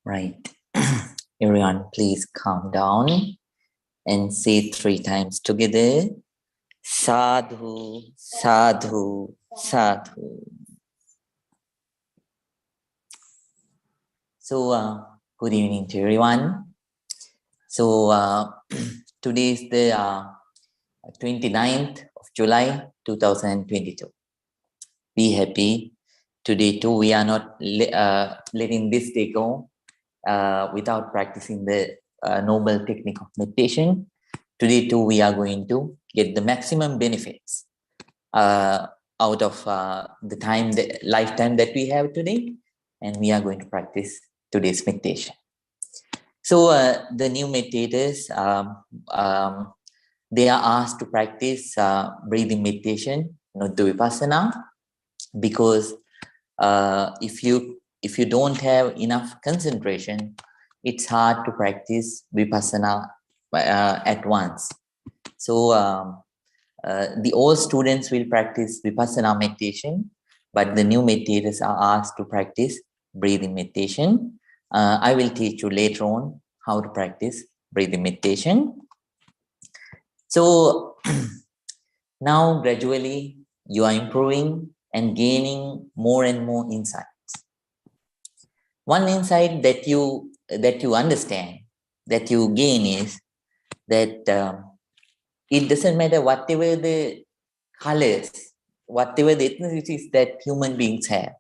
Right. Everyone, please calm down and say 3 times together. Sadhu, sadhu, sadhu. So, good evening to everyone. So, today is the 29th of July 2022. Be happy. Today, too, we are not letting this day go without practicing the noble technique of meditation. Today, too, we are going to get the maximum benefits out of the lifetime that we have today, and we are going to practice today's meditation. So the new meditators, they are asked to practice breathing meditation, not the vipassana, because if you don't have enough concentration, it's hard to practice vipassana at once. So the old students will practice vipassana meditation, but the new meditators are asked to practice breathing meditation. I will teach you later on how to practice breathing meditation. So now gradually you are improving and gaining more and more insights. One insight that you understand, that you gain, is that it doesn't matter whatever the colors, whatever the ethnicities that human beings have,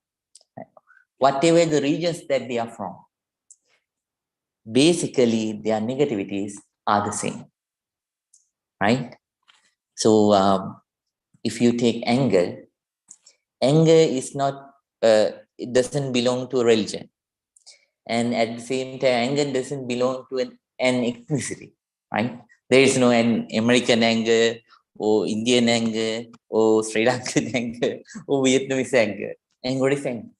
whatever the regions that they are from, basically their negativities are the same, right? So if you take anger is not, it doesn't belong to a religion. And at the same time, anger doesn't belong to an ethnicity, right? There is no an American anger or Indian anger or Sri Lankan anger or Vietnamese anger. Anger is anger.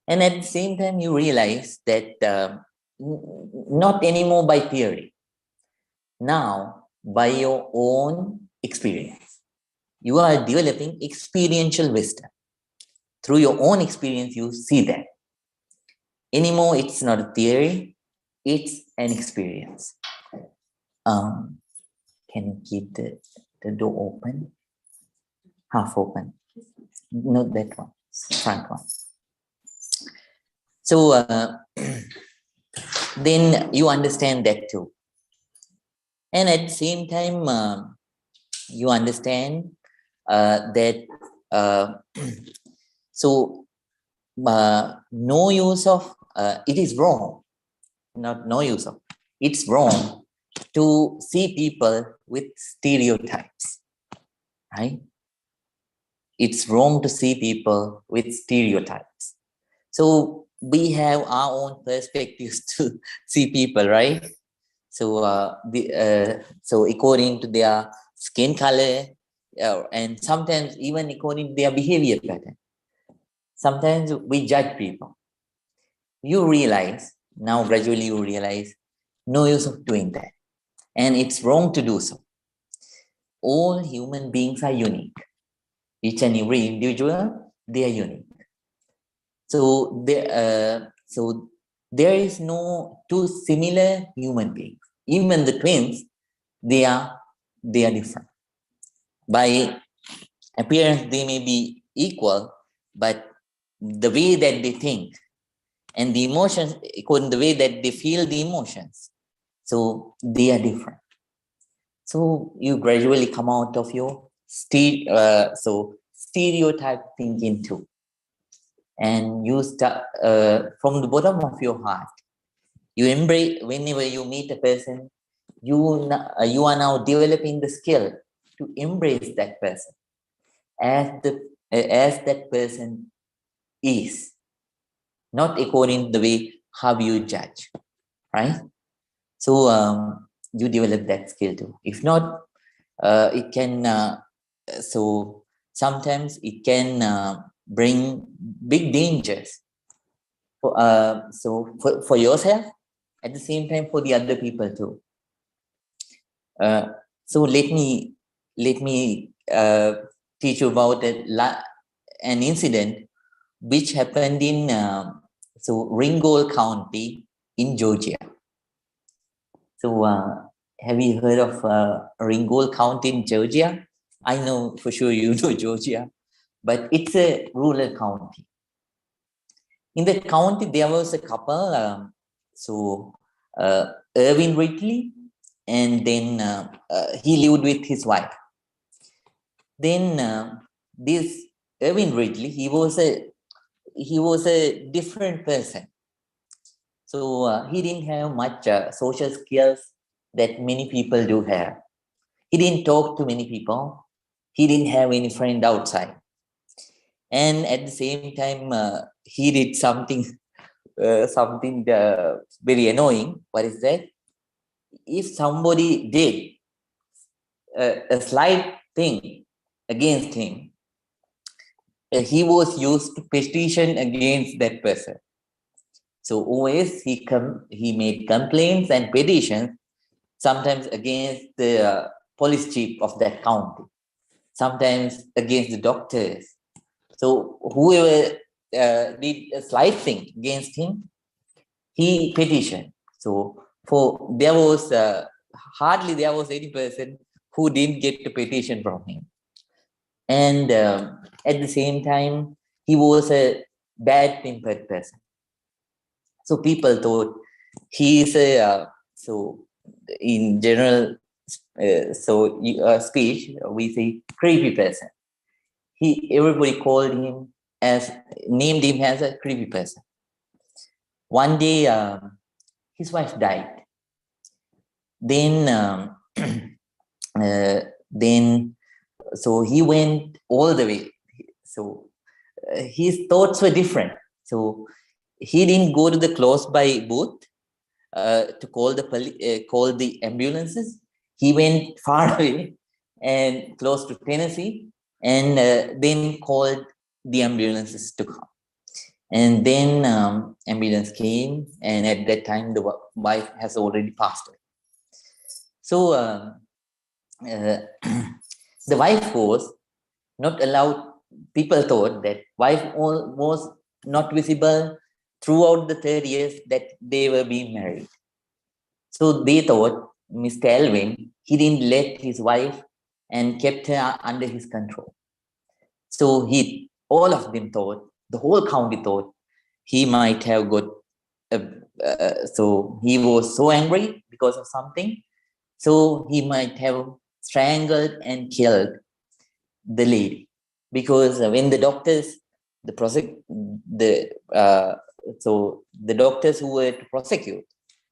And at the same time, you realize that not anymore by theory, now by your own experience. You are developing experiential wisdom. Through your own experience, you see that. Anymore, it's not a theory, it's an experience. Can you keep the door open? Half open. Not that one, front one. So then you understand that too. And at the same time, you understand that no use of, it is wrong, not no use of, it's wrong to see people with stereotypes, right? It's wrong to see people with stereotypes. So we have our own perspectives to see people, right? So so according to their skin color, and sometimes even according to their behavior pattern, sometimes we judge people. You realize, now gradually you realize, no use of doing that. And it's wrong to do so. All human beings are unique. Each and every individual, they are unique. So there is no two similar human beings. Even the twins, they are different. By appearance, they may be equal, but the way that they think and the emotions, according to the way that they feel the emotions, so they are different. So you gradually come out of your stereotype thinking too. And you start from the bottom of your heart. You embrace, whenever you meet a person, you are now developing the skill to embrace that person as that person is, not according to the way how you judge, right? So you develop that skill too. If not, it can, so sometimes it can bring big dangers for yourself, at the same time for the other people too. So let me teach you about an incident which happened in so Ringgold County in Georgia. So have you heard of Ringgold County in Georgia? I know for sure you know Georgia, but it's a rural county. In the county, there was a couple, Irving Ridley, and then he lived with his wife. Then this Irving Ridley, he was a different person. So he didn't have much social skills that many people do have. He didn't talk to many people. He didn't have any friend outside. And at the same time, he did something very annoying. What is that? If somebody did a slight thing against him, he was used to petition against that person. So always he made complaints and petitions, sometimes against the police chief of that county, sometimes against the doctors. So whoever did a slight thing against him, he petitioned. So there was hardly there was any person who didn't get a petition from him. And at the same time, he was a bad-tempered person. So people thought he is so in general, speech, we say creepy person. Everybody named him as a creepy person. One day, his wife died. Then, so he went all the way. So his thoughts were different. So he didn't go to the close by booth to call the ambulances. He went far away and close to Tennessee, and then called the ambulances to come. And then ambulance came, and at that time the wife has already passed away. So the wife was not allowed. People thought that wife was not visible throughout the 30 years that they were being married. So they thought Mr. Elvin, he didn't let his wife and kept her under his control. So all of them thought, the whole county thought, he might have got, so he was so angry because of something. So he might have strangled and killed the lady. Because when the doctors, the doctors who were to prosecute,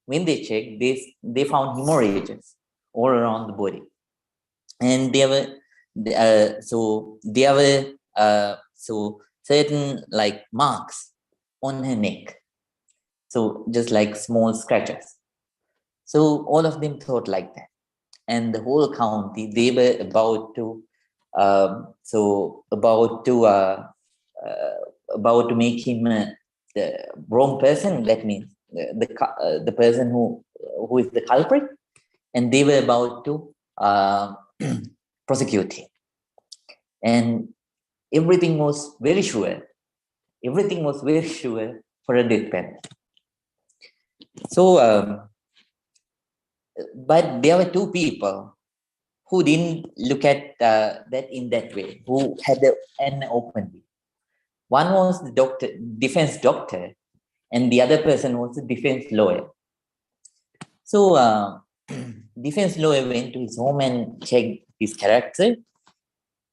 when they checked, they found hemorrhages all around the body, and there were certain like marks on her neck, so just like small scratches. So all of them thought like that, and the whole county, they were about to make him the wrong person. That means the person who is the culprit, and they were about to prosecute him. And everything was very sure. Everything was very sure for a death penalty. So, but there were two people who didn't look at that in that way, who had an open view. One was the defense doctor, and the other person was the defense lawyer. So defense lawyer went to his home and checked his character.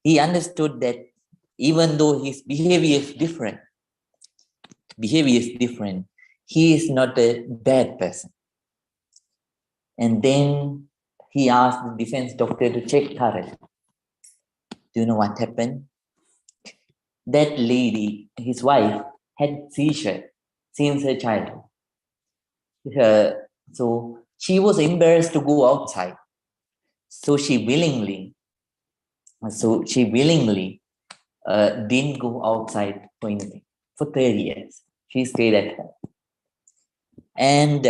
He understood that even though his behavior is different, he is not a bad person. And then he asked the defense doctor to check thoroughly. Do you know what happened? That lady, his wife, had seizure since her childhood. So she was embarrassed to go outside. So she willingly didn't go outside for anything. For 30 years, she stayed at home. And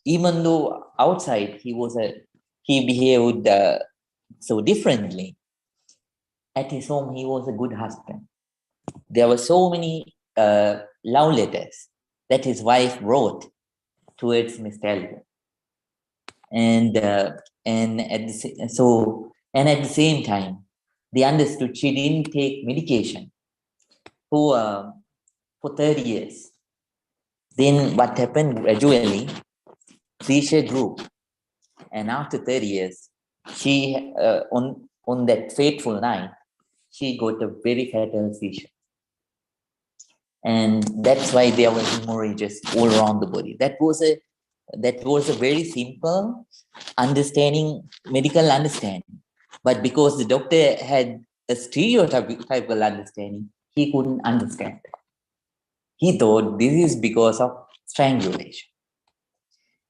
even though outside he behaved so differently, at his home he was a good husband. There were so many love letters that his wife wrote towards Mr. Elliot. And at the same time, they understood she didn't take medication for 30 years. Then what happened gradually, seizure grew. And after 30 years, she on that fateful night, she got a very fatal seizure. And that's why there were hemorrhages all around the body. That was a very simple understanding, medical understanding. But because the doctor had a stereotypical understanding, he couldn't understand. He thought this is because of strangulation.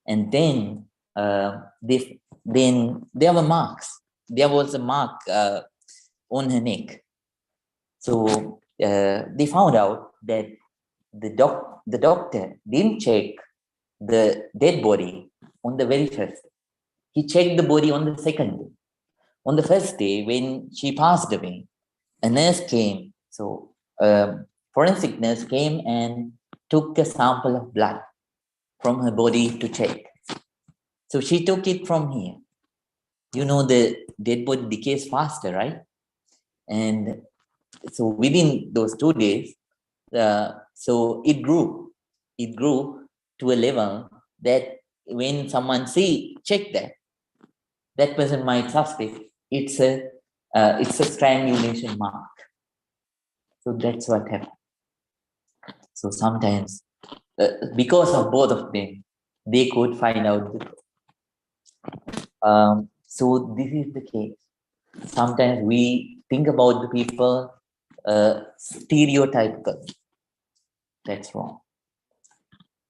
And then there were marks. There was a mark on her neck. So they found out that the doctor didn't check the dead body on the very first day. He checked the body on the second day. On the first day, when she passed away, a nurse came. So forensic nurse came and took a sample of blood from her body to check. So she took it from here. You know, the dead body decays faster, right? And so within those 2 days, so it grew to a level that when someone check that person might suspect it's a strangulation mark. So that's what happened. So sometimes, because of both of them, they could find out the truth. So this is the case. Sometimes we think about the people stereotypical. That's wrong.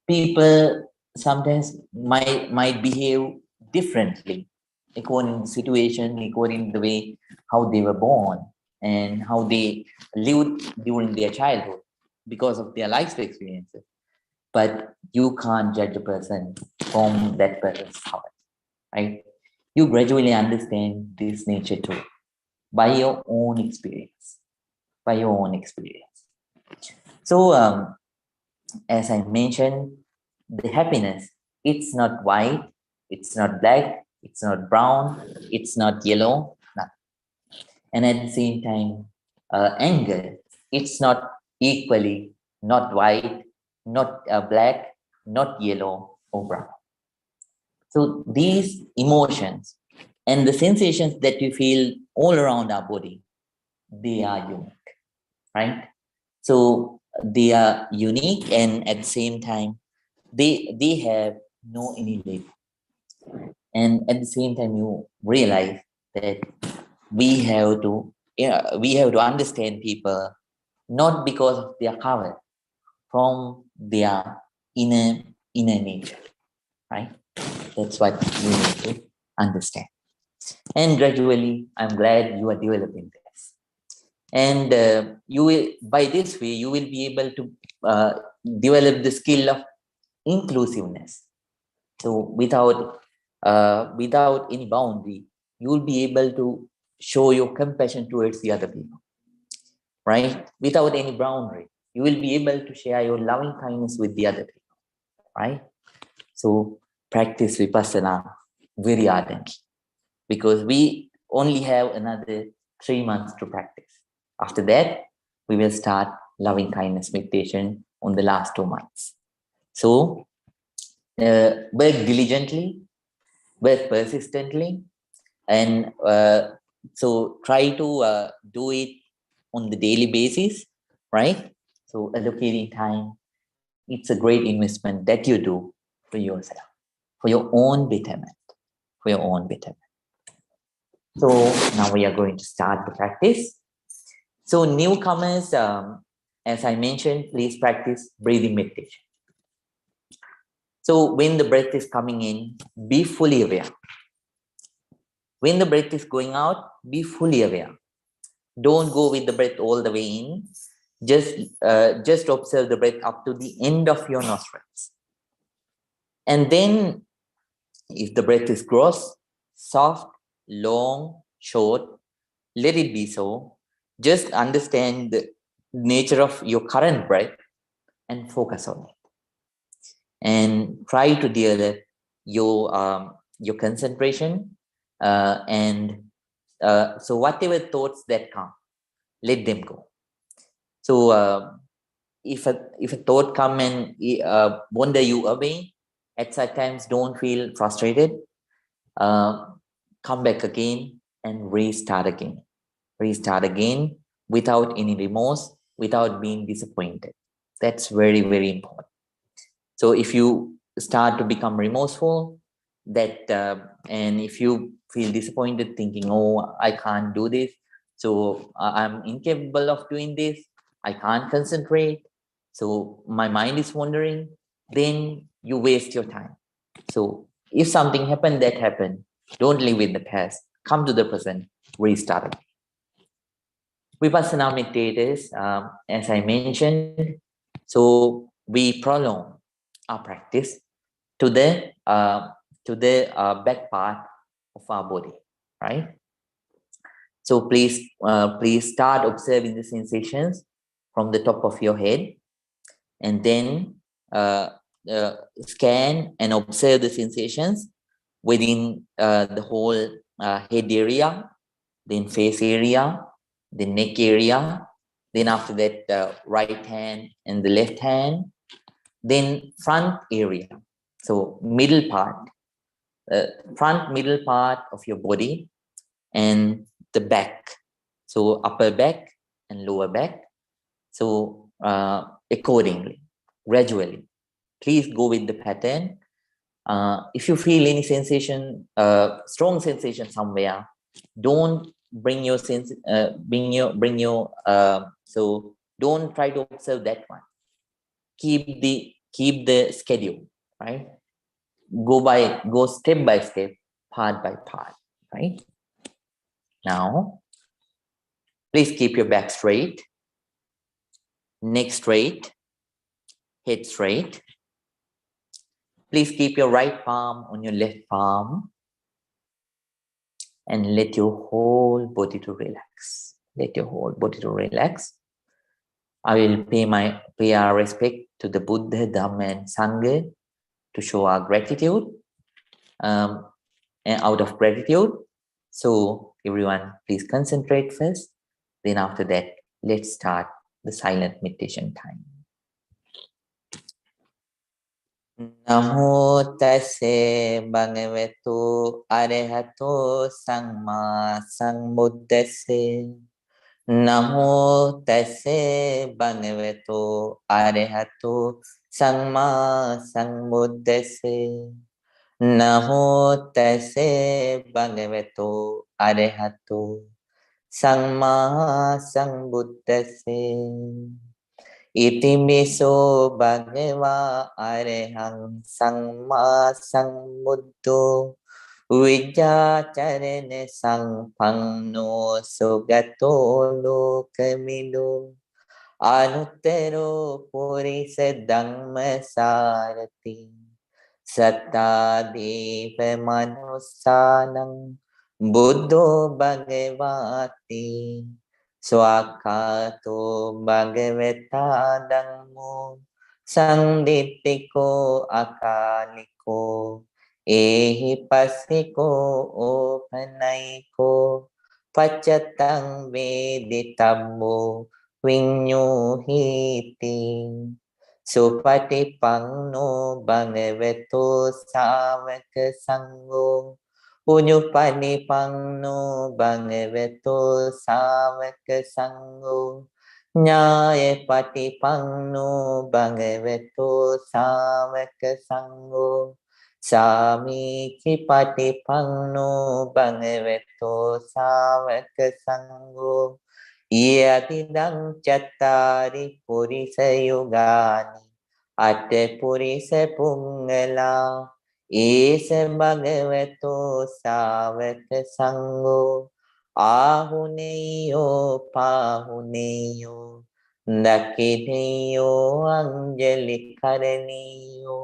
People sometimes might behave differently according to the situation, according to the way how they were born and how they lived during their childhood because of their life experiences. But you can't judge a person from that person's heart, right? You gradually understand this nature too by your own experience. So as I mentioned, the happiness, it's not white, it's not black, it's not brown, it's not yellow, nothing. And at the same time, anger, it's not equally, not white, not black, not yellow or brown. So these emotions and the sensations that we feel all around our body, they are unique, right? So they are unique, and at the same time, they have no any label. And at the same time, you realize that we have to understand people not because of their cover, from their inner nature, right? That's what you need to understand. And gradually, I'm glad you are developing this. And you will, by this way, you will be able to develop the skill of inclusiveness. So without any boundary, you will be able to show your compassion towards the other people, right? Without any boundary, you will be able to share your loving kindness with the other people, right? So practice vipassana very ardently, because we only have another 3 months to practice. After that, we will start loving kindness meditation on the last 2 months. So work diligently, work persistently, and so try to do it on the daily basis, right? So allocating time, it's a great investment that you do for yourself, for your own betterment, So now we are going to start the practice. So newcomers, as I mentioned, please practice breathing meditation. So when the breath is coming in, be fully aware. When the breath is going out, be fully aware. Don't go with the breath all the way in. Just observe the breath up to the end of your nostrils. And then if the breath is gross, soft, long, short, let it be so. Just understand the nature of your current breath and focus on it. and try to develop your concentration, and so whatever thoughts that come, let them go. So if a thought come and wander you away, at such times don't feel frustrated. uh, Come back again and restart again without any remorse, without being disappointed. That's very, very important. So if you start to become remorseful, that and if you feel disappointed, thinking, "Oh, I can't do this, so I'm incapable of doing this. I can't concentrate. So my mind is wandering," then you waste your time. So if something happened, that happened. Don't live in the past. Come to the present. Restart. Vipassana meditators, as I mentioned, so we prolong our practice to the back part of our body, right? So please start observing the sensations from the top of your head, and then uh, scan and observe the sensations within the whole head area, then face area, the neck area, then after that right hand and the left hand, then front area. So middle part, uh, front middle part of your body, and the back. So upper back and lower back. So accordingly, gradually, please go with the pattern. If you feel any sensation, strong sensation somewhere, don't bring your sense, bring your. So don't try to observe that one. Keep the schedule, right? Go step by step, part by part, right? Now, please keep your back straight, neck straight, head straight. Please keep your right palm on your left palm and let your whole body to relax. Let your whole body to relax. I will pay our respect to the Buddha, Dhamma, and Sangha to show our gratitude, and out of gratitude. So everyone, please concentrate first. Then after that, let's start the silent meditation time. Namo tassa bhagavato arahato samma sambuddhassa. Namo tassa bhagavato arahato samma sambuddhassa. Namo tassa bhagavato arahato samma sambuddhassa. Itipiso bhagava arahang samma sambuddho vijjācarana sampanno sugato lokamido anuttaro purisa dhamma sarati sattā deva manussanam buddho bhagavati swakato bhagavata dhammo sanditiko akaliko ehi pasiko opanaiko paccatang veditabbo vinyuhiti supatipanno bhagavato sāvaka sangho Unyupanipanno bhagavato sāvaka sangho Nyāya patipanno bhagavato sāvaka sangho Sāmīci patipanno bhagavato sāvaka sangho Yatidang cattari purisa yugani Atte purisa pummala Esa bhagavato sāvaka sangho Ahuneyo pahuneyo Dakineyo anjali karaniyo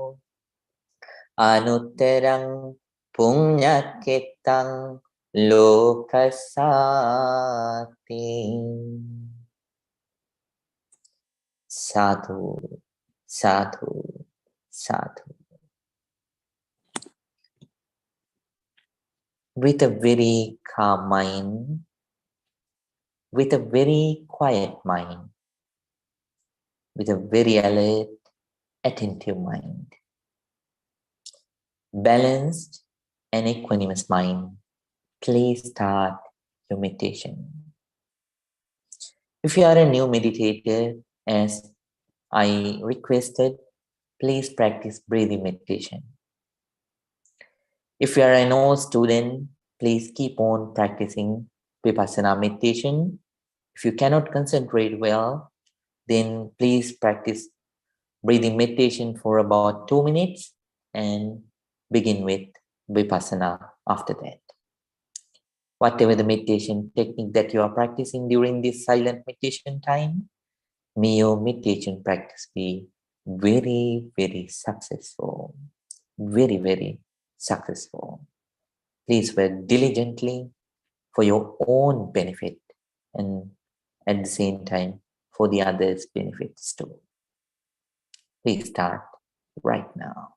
Anuttarang punyaketang lokasati. Sadhu, sadhu, Sadhu. With a very calm mind, with a very quiet mind, with a very alert, attentive mind, balanced and equanimous mind, please start your meditation. If you are a new meditator, as I requested, please practice breathing meditation. If you are an old student, please keep on practicing Vipassana meditation. If you cannot concentrate well, then please practice breathing meditation for about 2 minutes and begin with Vipassana after that. Whatever the meditation technique that you are practicing during this silent meditation time, may your meditation practice be very, very successful. Very, very successful. Please work diligently for your own benefit and at the same time for the others' benefits too. Please start right now.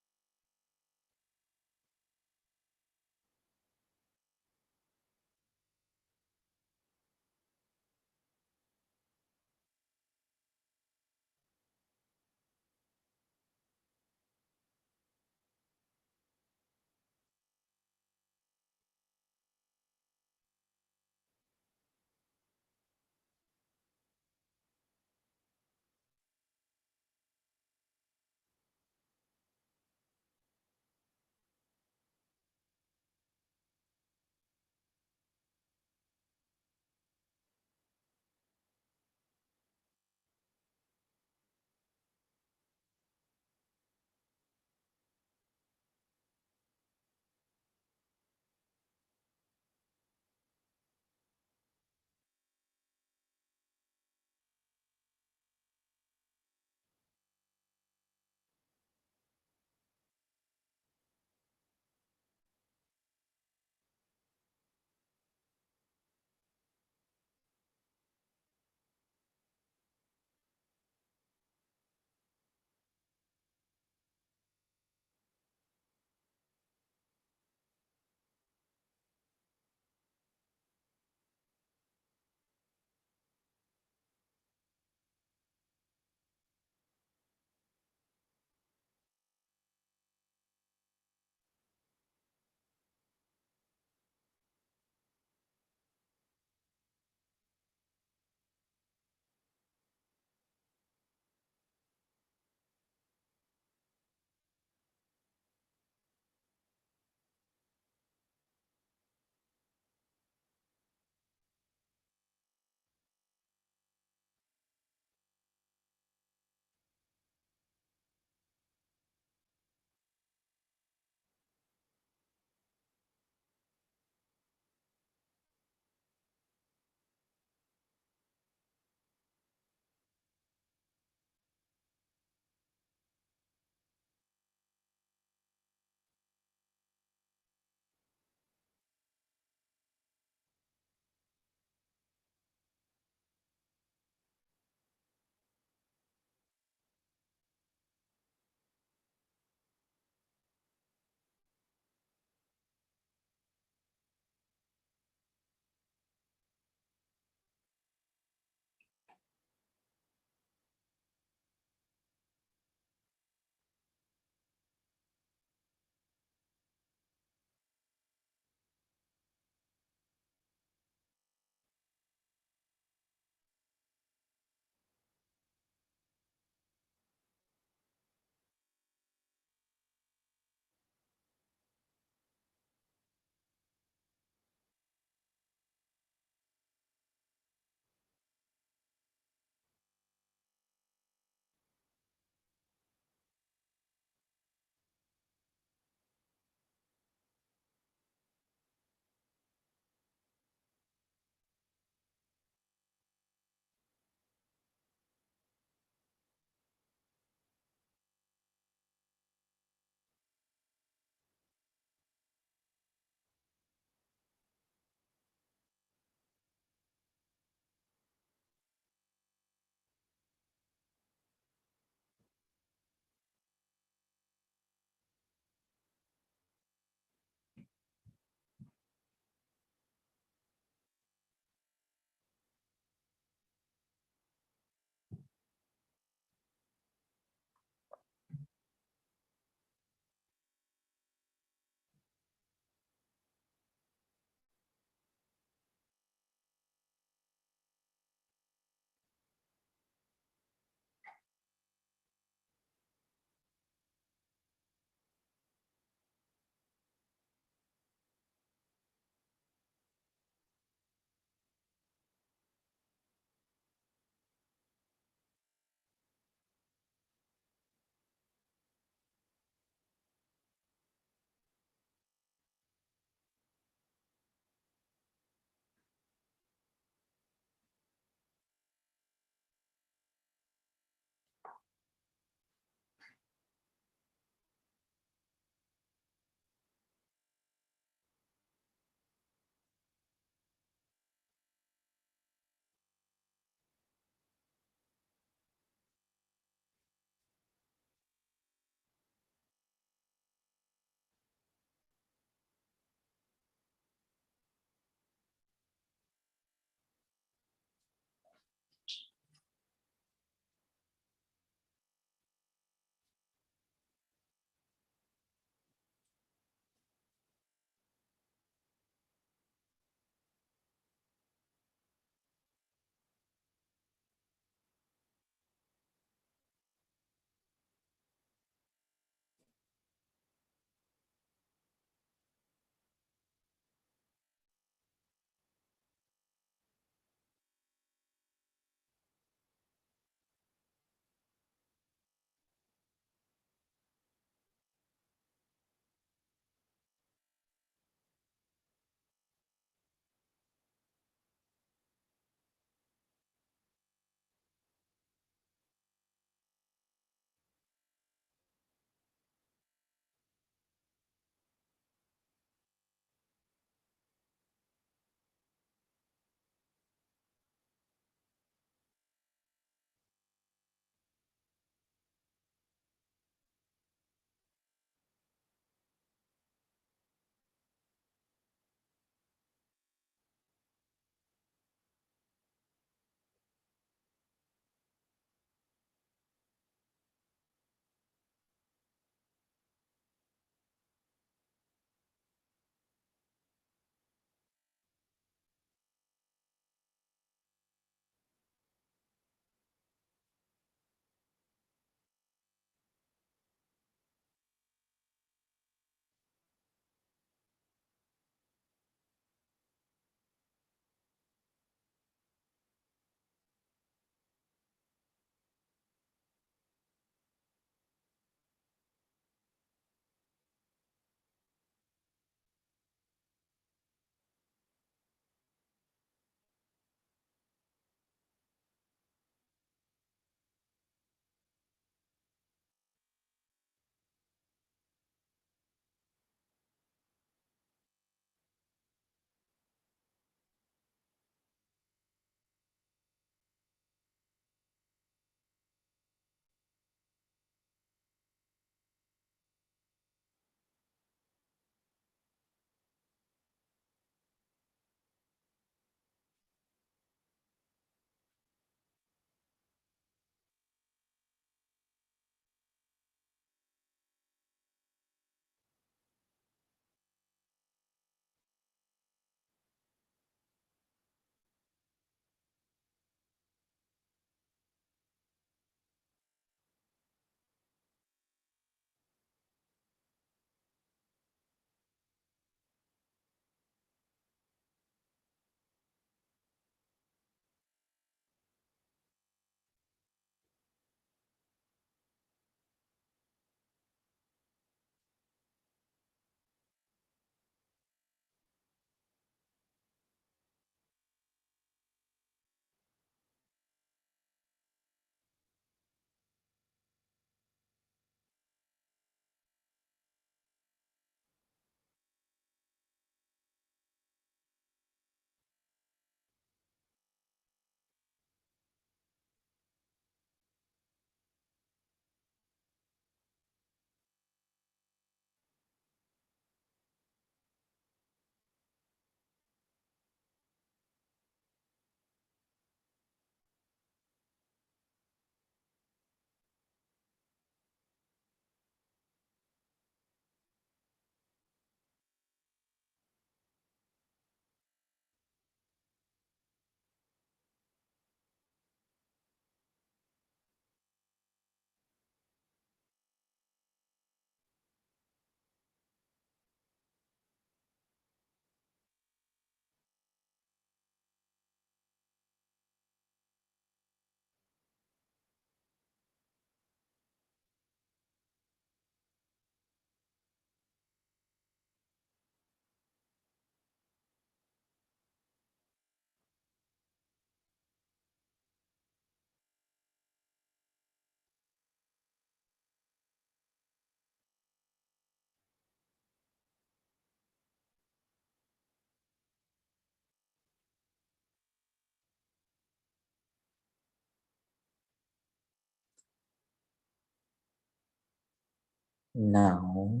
Now,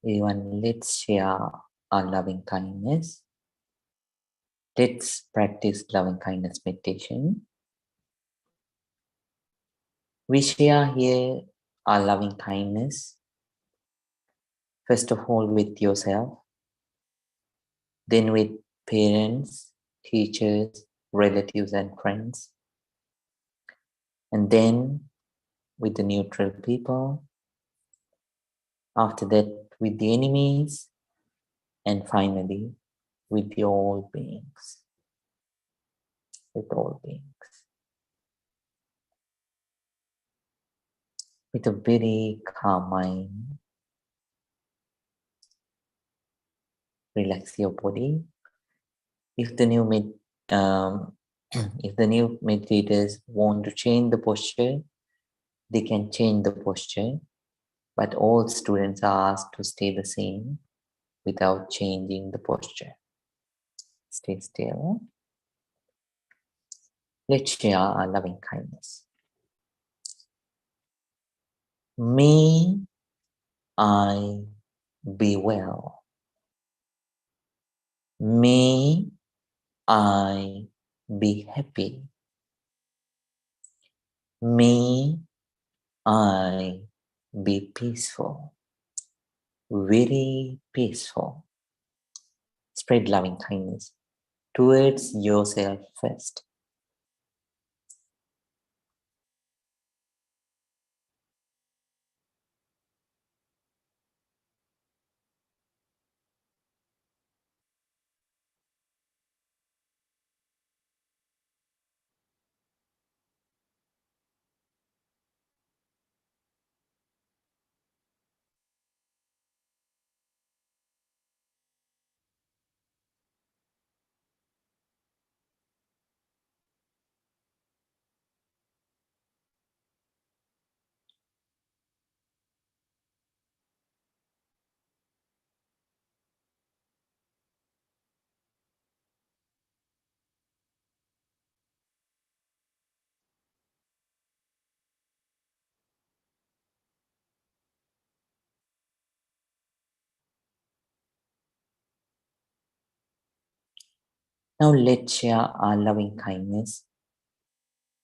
everyone, let's share our loving kindness. Let's practice loving kindness meditation. We share here our loving kindness, first of all with yourself, then with parents, teachers, relatives, and friends, and then with the neutral people, after that with the enemies, and finally with the all beings, with all beings. With a very calm mind, relax your body. If the new if the new meditators want to change the posture, they can change the posture, but all students are asked to stay the same without changing the posture. Stay still. Let's share our loving kindness. May I be well. May I be happy. May I be peaceful. Very peaceful. Spread loving kindness towards yourself first. Now let's share our loving kindness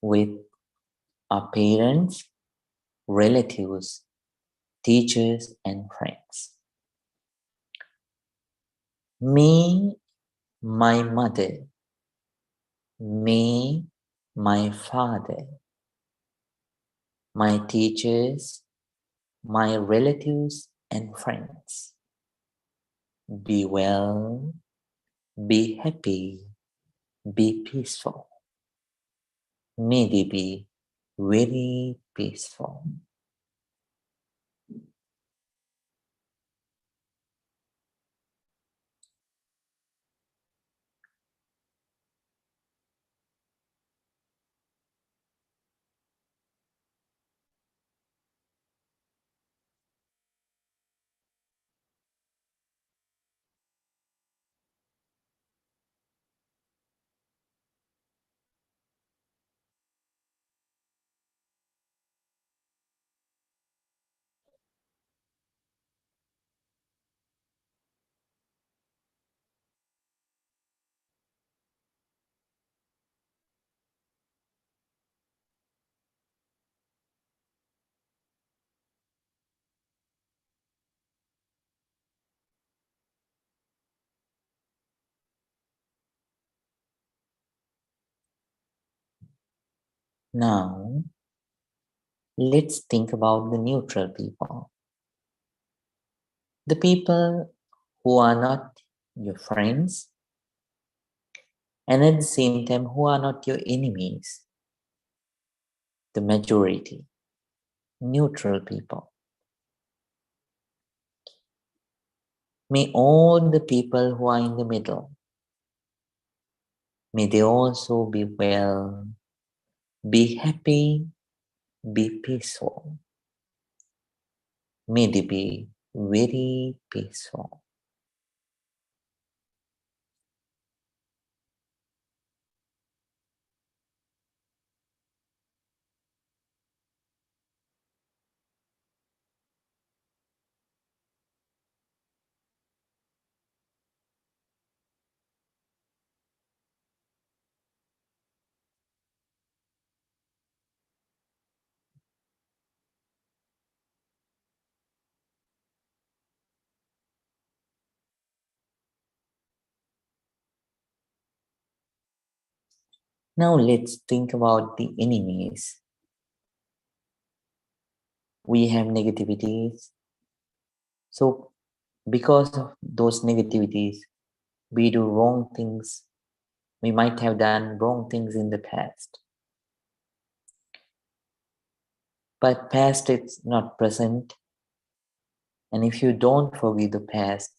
with our parents, relatives, teachers, and friends. May my mother, may my father, my teachers, my relatives, and friends be well, be happy, be peaceful. May they be very peaceful. Now, let's think about the neutral people. The people who are not your friends and at the same time who are not your enemies. The majority, neutral people. May all the people who are in the middle, may they also be well, be happy, be peaceful. May they be very peaceful. Now let's think about the enemies. We have negativities. So because of those negativities, we do wrong things. We might have done wrong things in the past. But past is not present. And if you don't forgive the past,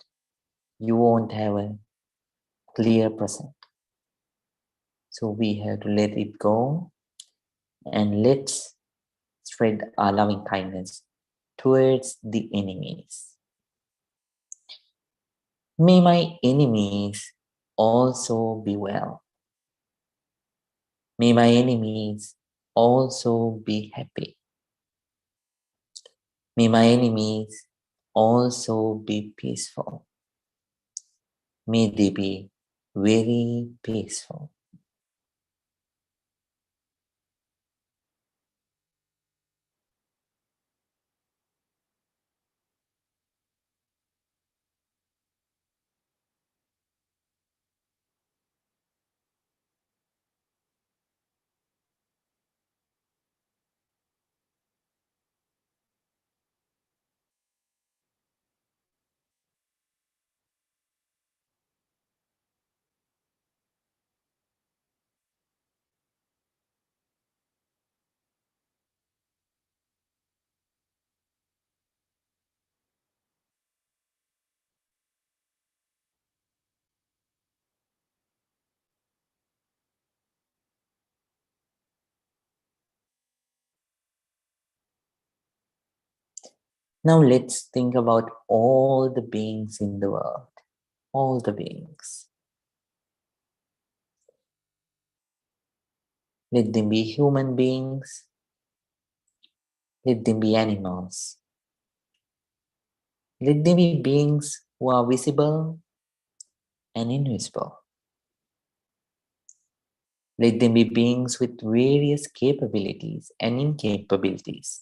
you won't have a clear present. So we have to let it go and let's spread our loving kindness towards the enemies. May my enemies also be well. May my enemies also be happy. May my enemies also be peaceful. May they be very peaceful. Now let's think about all the beings in the world. All the beings. Let them be human beings. Let them be animals. Let them be beings who are visible and invisible. Let them be beings with various capabilities and incapabilities.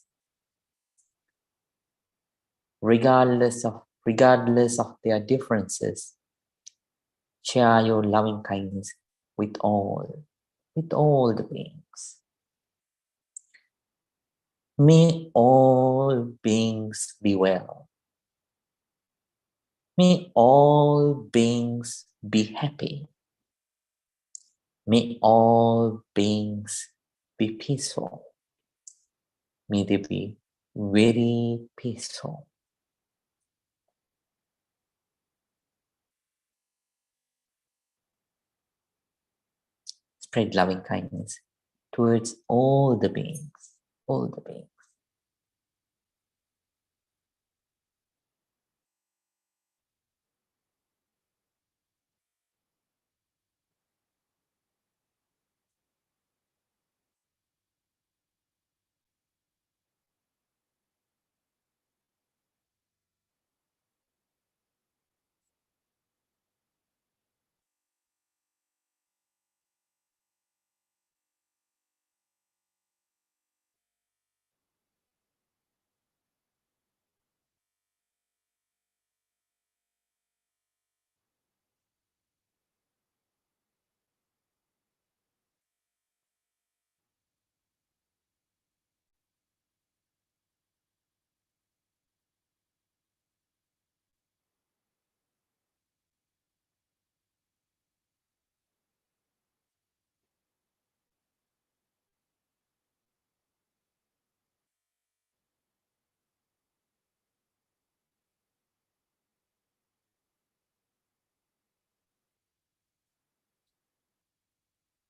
Regardless of their differences, share your loving kindness with all the beings. May all beings be well. May all beings be happy. May all beings be peaceful. May they be very peaceful. Spread loving kindness towards all the beings, all the beings.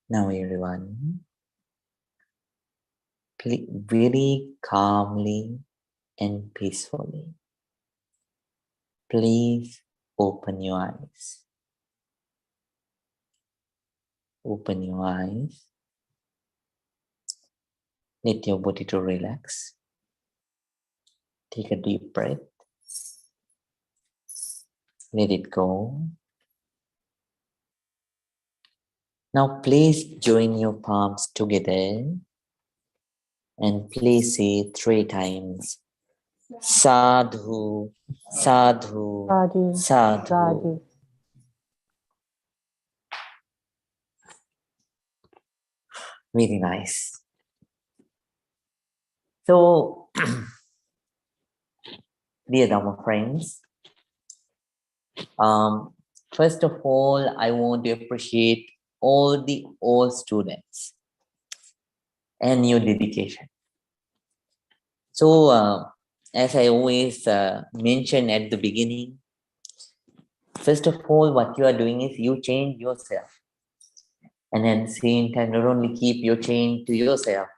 Now everyone, very calmly and peacefully, please open your eyes. Open your eyes. Let your body to relax. Take a deep breath. Let it go. Now please join your palms together and please say 3 times. Sadhu, sadhu, sadhu, sadhu. Very nice. So, dear Dharma friends, first of all, I want to appreciate all the old students and your dedication. So, as I always mention at the beginning, first of all, what you are doing is you change yourself. And at the same time, not only keep your change to yourself,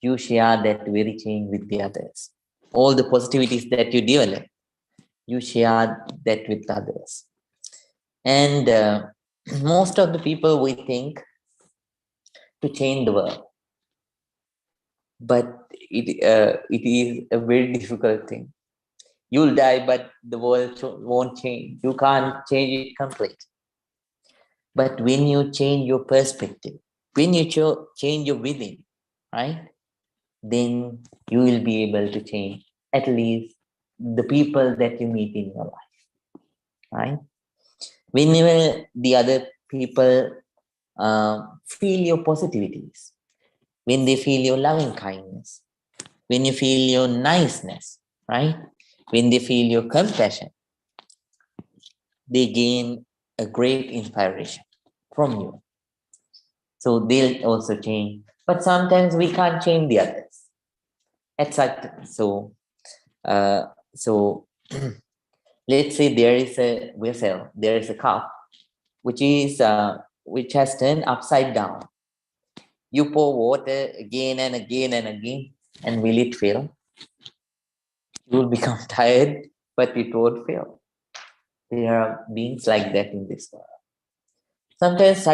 you share that very change with the others. All the positivities that you develop, you share that with others. And most of the people, we think to change the world. But it is a very difficult thing. You'll die, but the world won't change. You can't change it completely. But when you change your perspective, when you change your within, right, then you will be able to change at least the people that you meet in your life, right? Whenever the other people feel your positivities, when they feel your loving kindness, when you feel your niceness, right? When they feel your compassion, they gain a great inspiration from you. So they'll also change. But sometimes we can't change the others. Exactly. So let's say there is a vessel, there is a cup, which has turned upside down. You pour water again and again and again, and will it fail? You will become tired, but it won't fail. There are beings like that in this world. Sometimes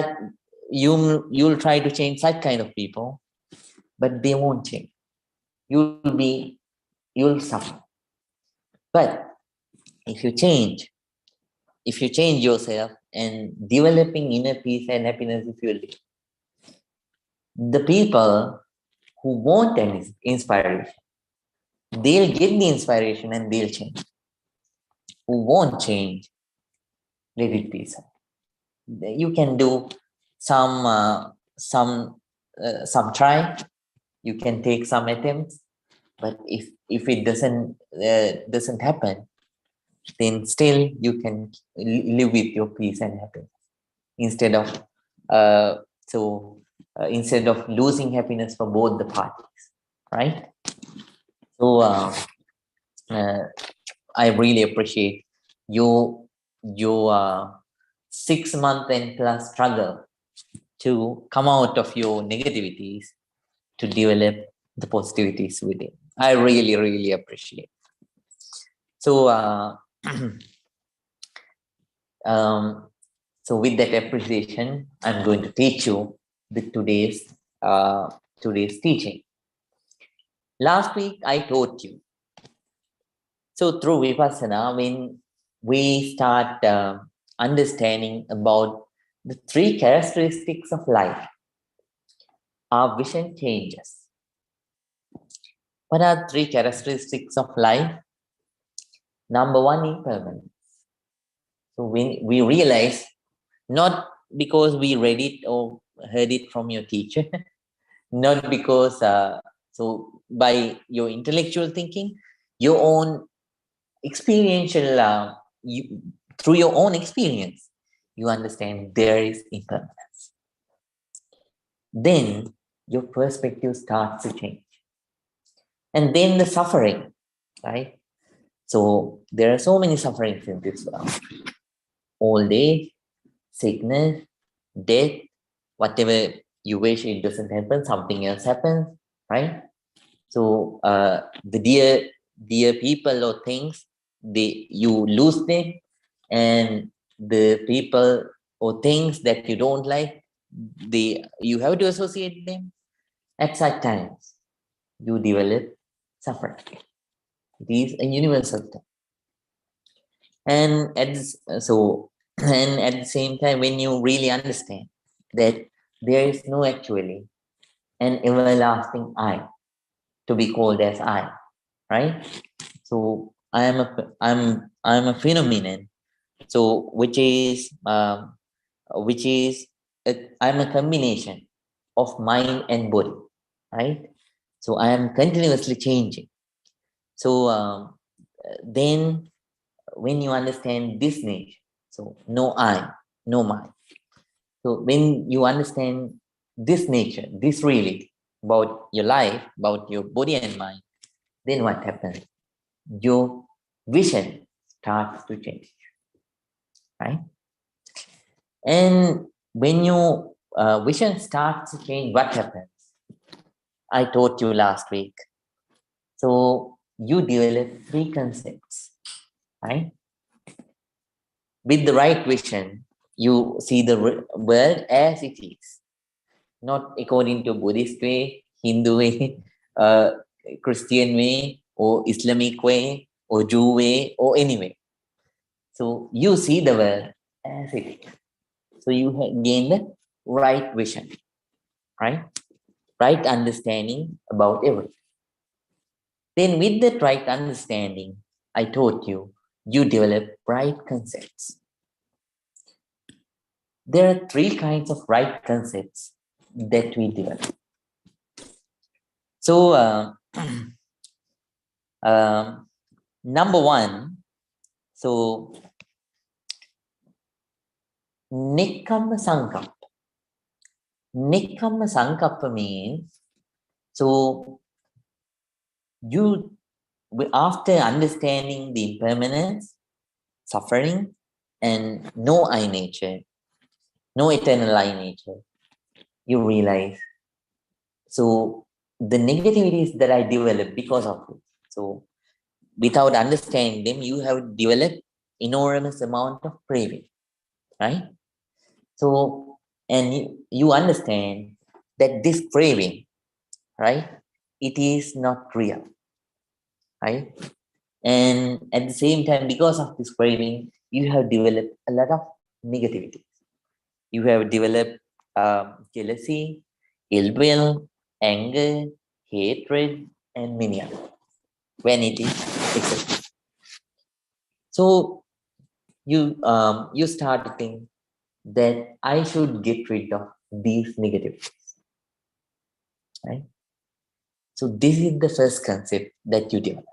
you'll try to change such kind of people, but they won't change. You'll suffer. But if you change, if you change yourself and developing inner peace and happiness, if you live, the people who want an inspiration, they'll get the inspiration and they'll change. Who won't change, let it be so. You can do some try. You can take some attempts, but if it doesn't happen, then still you can live with your peace and happiness instead of uh, instead of losing happiness for both the parties, right? So uh, I really appreciate your 6 month and plus struggle to come out of your negativities to develop the positivities within. I really, really appreciate. So, so with that appreciation, I'm going to teach you the today's teaching. Last week I taught you. So through Vipassana, when we start understanding about the three characteristics of life, our vision changes. What are three characteristics of life? Number one, impermanence. So when we realize, not because we read it or heard it from your teacher, not because so by your intellectual thinking, your own experiential, through your own experience, you understand there is impermanence. Then your perspective starts to change. And then the suffering, right? So there are so many sufferings in this world. Old age, sickness, death, whatever you wish it doesn't happen, something else happens, right? So the dear people or things, you lose them, and the people or things that you don't like, you have to associate them. At such times, you develop suffering. It is a universal thing. And and at the same time, when you really understand that there is no actually an everlasting I to be called as I, right? So I'm a phenomenon. So which is I'm a combination of mind and body, right? So I am continuously changing. So then when you understand this nature, so no I, no mind. So when you understand this nature, this reality about your life, about your body and mind, then what happens? Your vision starts to change, right? And when your vision starts to change, what happens? I taught you last week. So you develop three concepts, right? With the right vision, you see the world as it is, not according to Buddhist way, Hindu way, uh, Christian way, or Islamic way, or Jew way, or any way. So you see the world as it is. So you gain the right vision, right? Right understanding about everything. Then with that right understanding, I taught you, you develop right concepts. There are three kinds of right concepts that we develop. So, number one, so Nikkamma Sankappa. Nikkamma Sankappa means, so you, after understanding the impermanence, suffering, and no I nature, no eternal I nature, you realize, so the negativities that I developed because of it. So without understanding them, you have developed enormous amount of craving, right? So, and you understand that this craving, right, it is not real, right? And at the same time, because of this craving, you have developed a lot of negativity. You have developed jealousy, ill will, anger, hatred, and many others, vanity, etc. So you start to think that I should get rid of these negativities, right? So this is the first concept that you develop.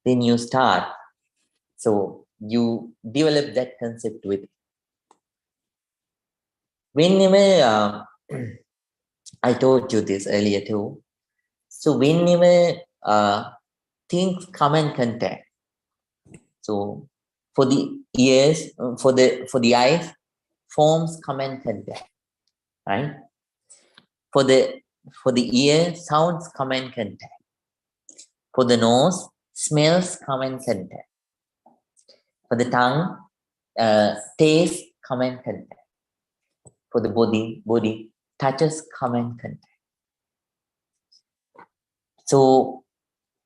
Then you start, so you develop that concept with it. Whenever I told you this earlier too. So whenever things come in contact, so for the ears, for the eyes, forms come in contact, right? For the ear, sounds come in contact. For the nose, smells come in contact. For the tongue, taste come in contact. For the body, touches come in contact. So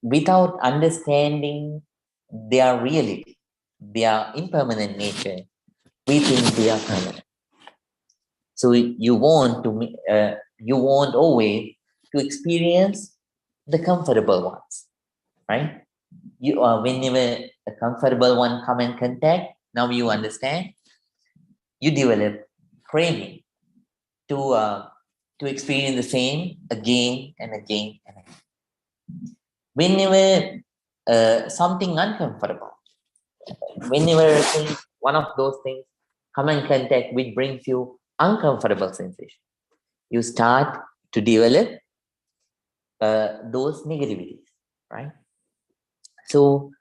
without understanding their reality, their impermanent nature, we think they are permanent. So you want always to experience the comfortable ones, right? You whenever a comfortable one come in contact, now you understand. You develop craving to experience the same again and again and again. Whenever something uncomfortable, whenever one of those things come in contact which brings you uncomfortable sensation, you start to develop those negativities, right? So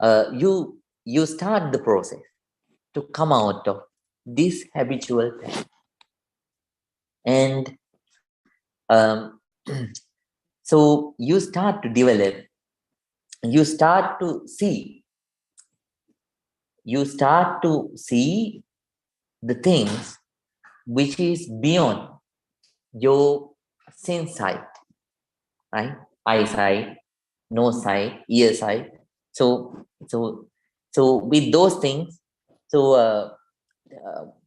you start the process to come out of this habitual pattern. And so you start to develop, you start to see the things which is beyond your sense sight, right? Eyesight, nose sight, ear sight. So with those things, so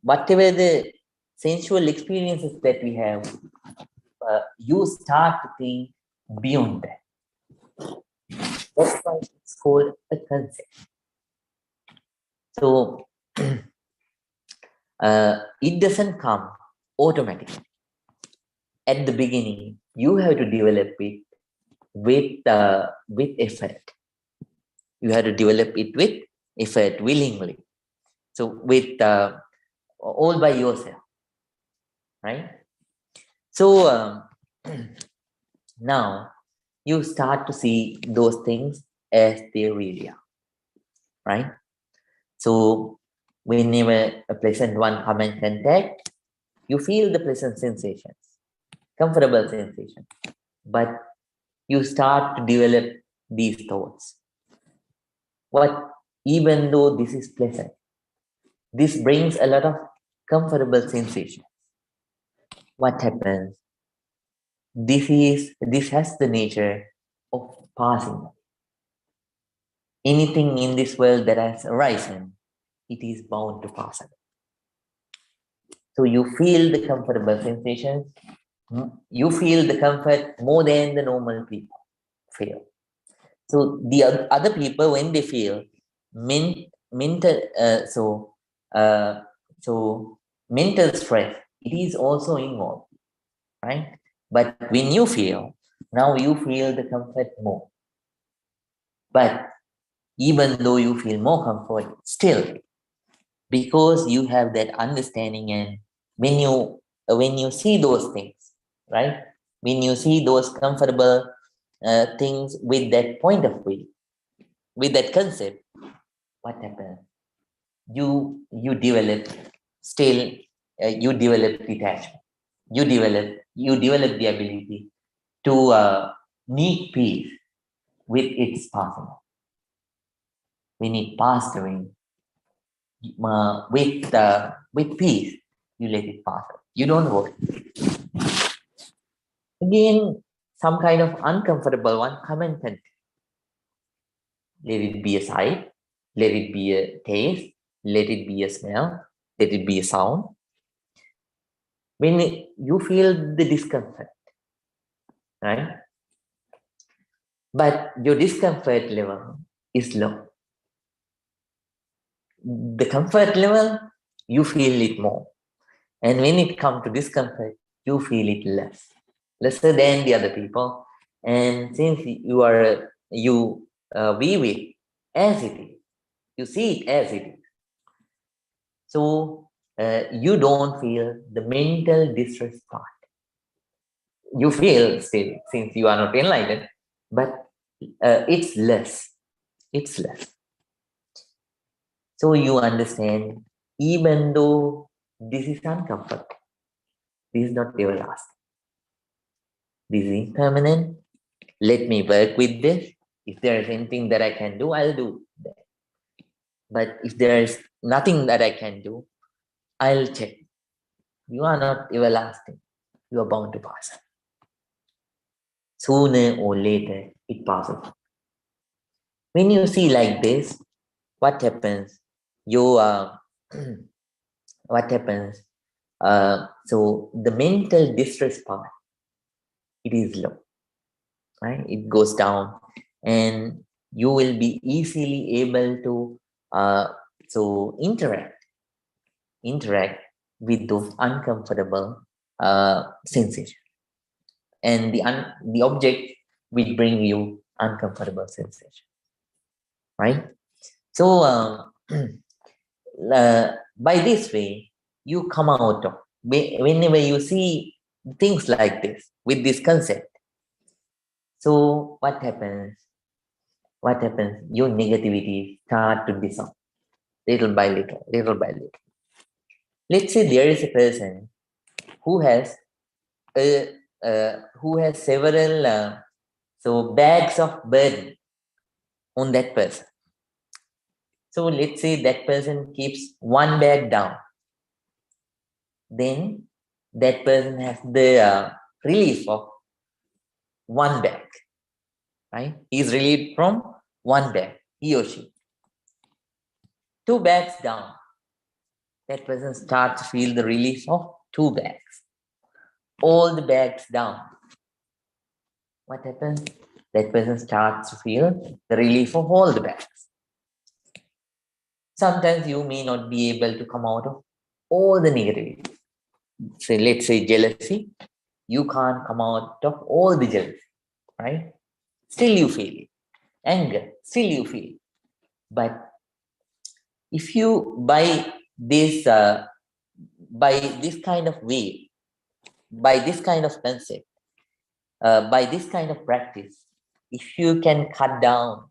whatever the sensual experiences that we have, you start to think beyond that. That's why it's called a concept. So it doesn't come automatically. at the beginning, you have to develop it with effort. You have to develop it with effort, willingly. So with all by yourself, right? So now you start to see those things as they really are, right? So whenever a pleasant one come in contact, you feel the pleasant sensations, comfortable sensations, but you start to develop these thoughts. What, even though this is pleasant, this brings a lot of comfortable sensations. What happens? This has the nature of passing. Anything in this world that has arisen, it is bound to pass away. So you feel the comfortable sensations, you feel the comfort more than the normal people feel. So the other people, when they feel mental, mental stress, it is also involved, right? But when you feel, now you feel the comfort more. But even though you feel more comfort, still, because you have that understanding, and when you see those things, right? When you see those comfortable things with that point of view, with that concept, what happens? You develop still, you develop detachment. You develop the ability to meet peace with its passing. When it passed away, with peace, you let it pass away. You don't worry. Again, some kind of uncomfortable one come and continue. Let it be a sight, let it be a taste, let it be a smell, let it be a sound. When you feel the discomfort, right? But your discomfort level is low. The comfort level, you feel it more. And when it comes to discomfort, you feel it lesser than the other people. And since you view it as it is, you see it as it is. So you don't feel the mental distress part. You feel still, since you are not enlightened, but it's less. It's less. So you understand, even though this is uncomfortable, this is not everlasting. This is impermanent. Let me work with this. If there is anything that I can do, I'll do that. But if there is nothing that I can do, I'll check. You are not everlasting. You are bound to pass. Sooner or later, it passes. When you see like this, what happens? You what happens? So the mental distress part, it is low, right? It goes down, and you will be easily able to interact with those uncomfortable sensations, and the object will bring you uncomfortable sensation, right? So by this way, you come out of, whenever you see things like this with this concept. So what happens? What happens? Your negativity start to dissolve little by little, little by little. Let's say there is a person who has several bags of burden on that person. So let's say that person keeps one bag down. Then that person has the relief of one bag, right? He's relieved from one bag, he or she. Two bags down, that person starts to feel the relief of two bags. All the bags down, what happens? That person starts to feel the relief of all the bags. Sometimes you may not be able to come out of all the negativity. Say, let's say jealousy. You can't come out of all the jealousy, right? Still you feel it. Anger, still you feel it. But if you by this kind of way, by this kind of concept, by this kind of practice, if you can cut down,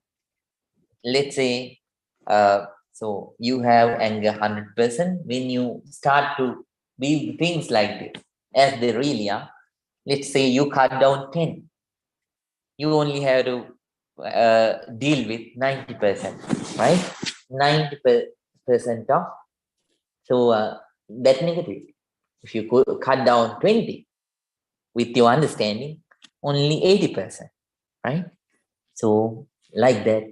let's say, so you have anger 100%, when you start to be things like this, as they really are, let's say you cut down 10, you only have to deal with 90%, right? 90% of, so that negative. If you could cut down 20 with your understanding, only 80%, right? So like that.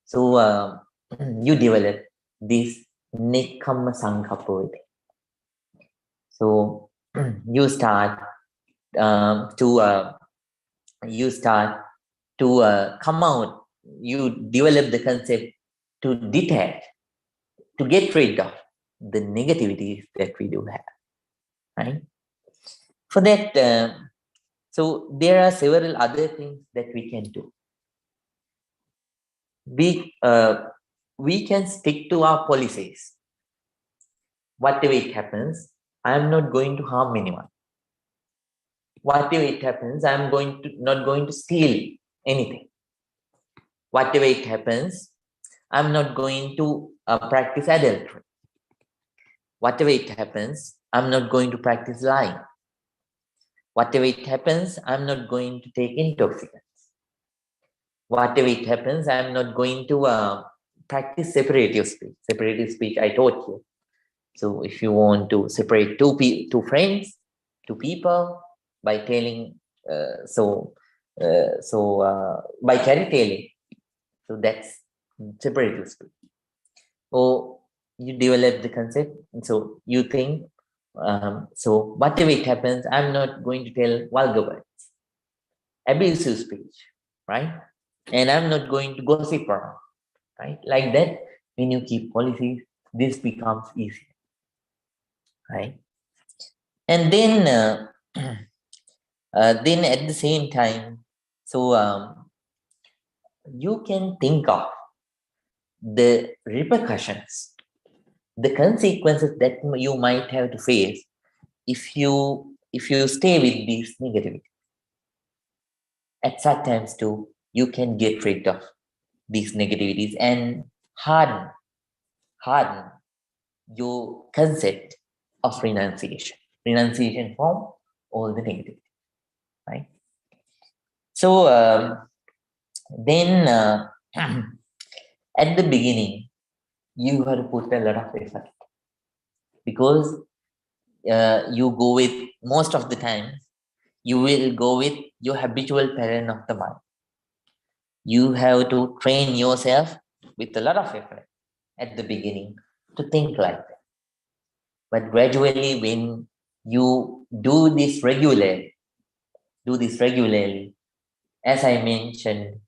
So you develop this Nekkhamma Sankappa with it. So you start to come out. You develop the concept to detach, to get rid of the negativities that we do have, right? For that, so there are several other things that we can do. We can stick to our policies. Whatever it happens, I am not going to harm anyone. Whatever it happens, I am not going to steal anything. Whatever it happens, I'm not going to practice adultery. Whatever it happens, I'm not going to practice lying. Whatever it happens, I'm not going to take intoxicants. Whatever it happens, I'm not going to practice separative speech. Separative speech, I taught you. So if you want to separate two friends, two people, by telling, by carry tailing, so that's separative speech. Or you develop the concept, and so you think, so whatever it happens, I'm not going to tell vulgar words, abusive speech, right? And I'm not going to gossip around, right? Like that, when you keep policies, this becomes easier, right? And then, then at the same time, so you can think of the repercussions, the consequences that you might have to face if you stay with these negativity. At such times too, you can get rid of these negativities and harden your concept of renunciation from all the negativity, right? So then at the beginning, you have to put a lot of effort, because you go with, most of the time, you will go with your habitual pattern of the mind. You have to train yourself with a lot of effort at the beginning to think like that. But gradually, when you do this regularly, as I mentioned,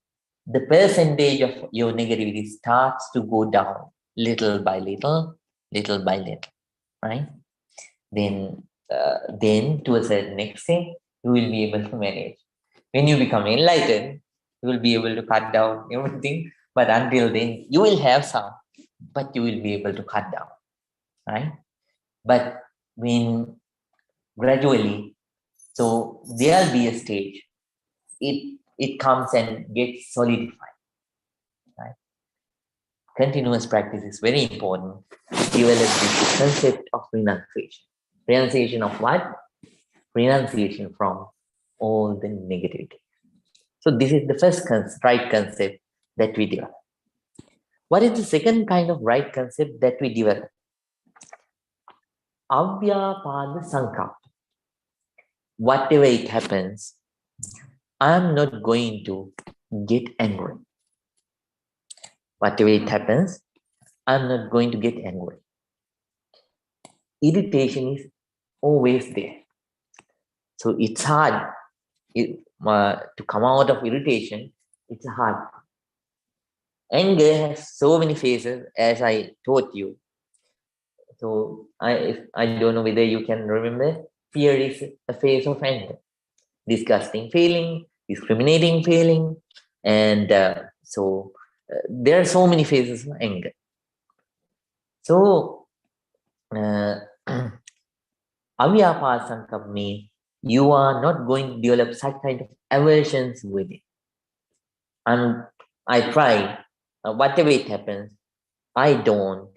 the percentage of your negativity starts to go down little by little, right? Then to a certain extent, you will be able to manage. When you become enlightened, you will be able to cut down everything. But until then, you will have some, but you will be able to cut down, right? But when gradually, so there'll be a stage, it comes and gets solidified, right? Continuous practice is very important to develop this concept of renunciation. Renunciation of what? Renunciation from all the negativity. So this is the first right concept that we develop. What is the second kind of right concept that we develop? Avyapada Sankappa. Whatever it happens, I'm not going to get angry. Whatever it happens, I'm not going to get angry. Irritation is always there. So it's hard to come out of irritation. It's hard. Anger has so many phases, as I taught you. So I don't know whether you can remember. Fear is a phase of anger. disgusting feeling, discriminating feeling, and there are so many phases of anger. So, avyapada sankalp means you are not going to develop such kind of aversions with it. And I try, whatever it happens, I don't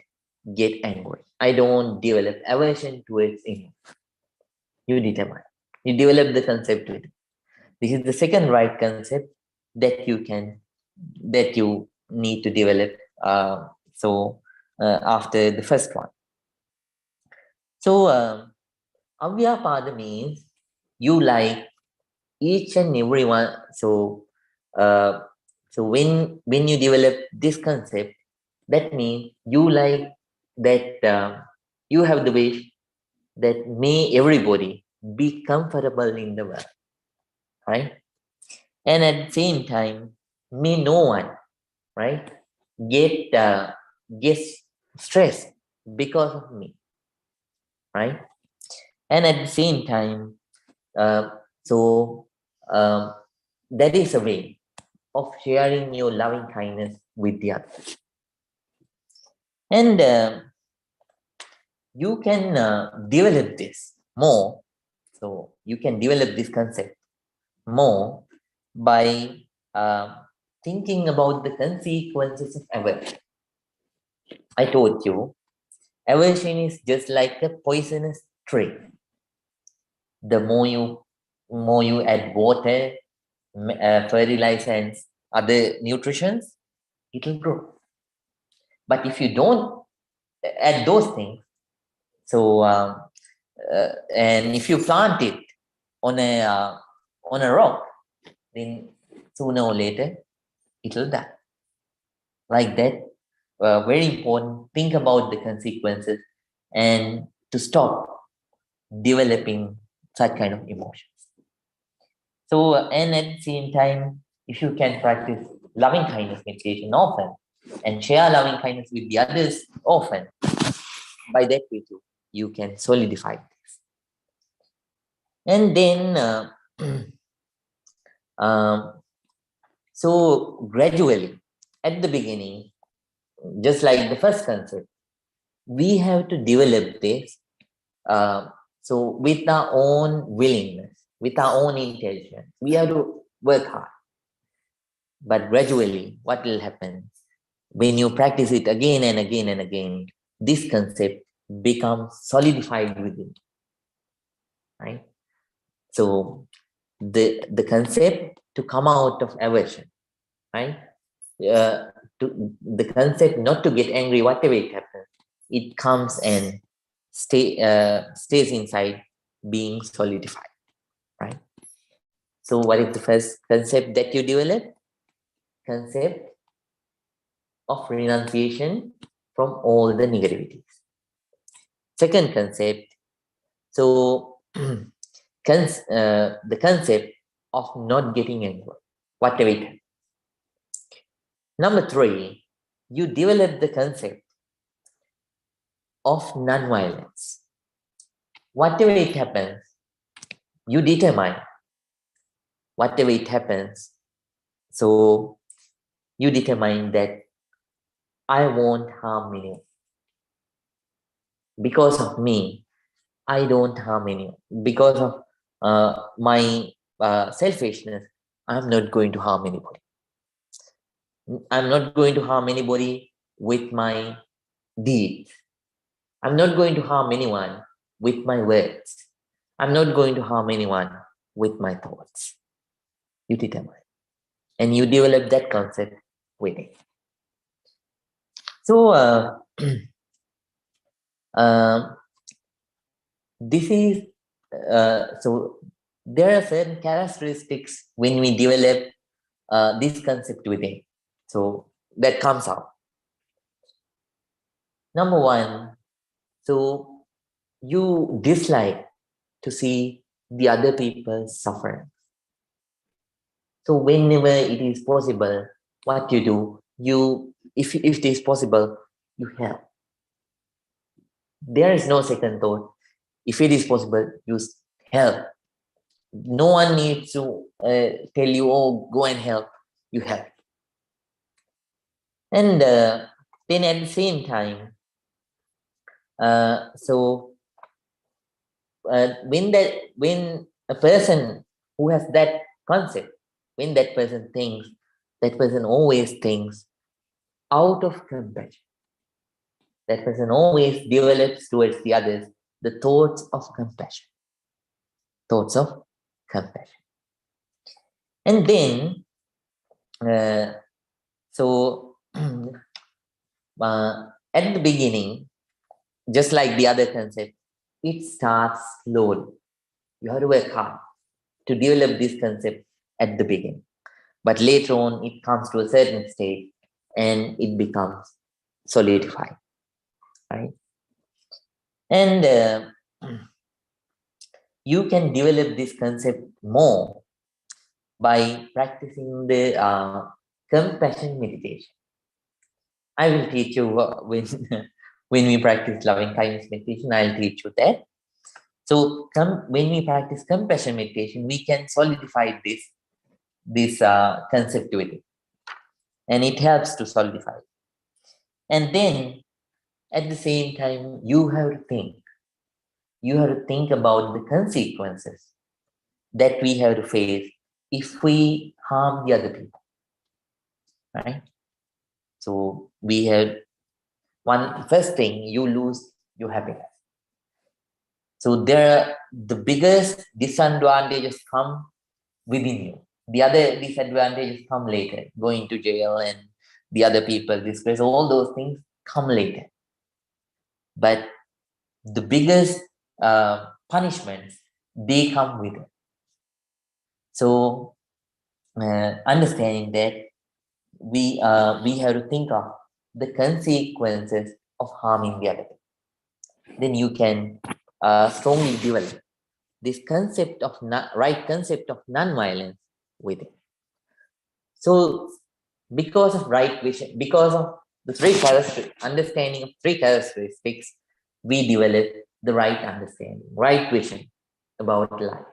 get angry. I don't develop aversion towards it. You determine. You develop the concept with it. This is the second right concept that you need to develop. After the first one. So avyapada means you like each and every one. So when you develop this concept, that means you like that you have the wish that may everybody be comfortable in the world, right? And at the same time, may no one, right, get stressed because of me, right? And at the same time, so that is a way of sharing your loving kindness with the others. And you can develop this more. So you can develop this concept more by thinking about the consequences of aversion. I told you, aversion is just like a poisonous tree. The more you add water, fertilizer, and other nutrients, it will grow. But if you don't add those things, so and if you plant it on a rock, then sooner or later it will die. Like that, very important. Think about the consequences and to stop developing such kind of emotions. So, and at the same time, if you can practice loving kindness meditation often and share loving kindness with the others often, by that way too, you can solidify this. And then, so gradually, at the beginning, just like the first concept, we have to develop this. So with our own willingness, with our own intelligence, we have to work hard. But gradually, what will happen when you practice it again and again and again? This concept becomes solidified within, right? So the concept to come out of aversion, right? The concept not to get angry, whatever it happens, it comes and stays inside, being solidified, right? So what is the first concept that you develop? Concept of renunciation from all the negativities. Second concept, so the concept of not getting angry, whatever it happens. Number 3, you develop the concept of non-violence. Whatever it happens, you determine whatever it happens. So you determine that I won't harm anyone. Because of me, I don't harm anyone. Because of my selfishness, I'm not going to harm anybody. I'm not going to harm anybody with my deeds. I'm not going to harm anyone with my words. I'm not going to harm anyone with my thoughts. You determine. And you develop that concept with it. So, this is, so there are certain characteristics when we develop this concept within. So that comes out. Number 1, so you dislike to see the other people suffering. So whenever it is possible, what you do, if it is possible, you help. There is no second thought. If it is possible, you help. No one needs to tell you, oh, go and help. You help. And then at the same time, when a person who has that concept, when that person thinks, that person always thinks out of compassion. That person always develops towards the others the thoughts of compassion. Thoughts of compassion. And then, so at the beginning, just like the other concept, it starts slowly. You have to work hard to develop this concept at the beginning. But later on, it comes to a certain stage and it becomes solidified, right? And you can develop this concept more by practicing the compassion meditation. I will teach you when when we practice loving kindness meditation. I'll teach you that. So when we practice compassion meditation, we can solidify this concept with it, and it helps to solidify. And then at the same time, you have to think. You have to think about the consequences that we have to face if we harm the other people, right? So we have first thing, you lose your happiness. So the biggest disadvantages come within you. The other disadvantages come later, going to jail and the other people disgrace, all those things come later. But the biggest punishments, they come with it. So understanding that we have to think of the consequences of harming the other. Then you can strongly develop this concept of right concept of non-violence with it. So because of right vision, because of the understanding of three characteristics, we develop the right understanding, right vision about life.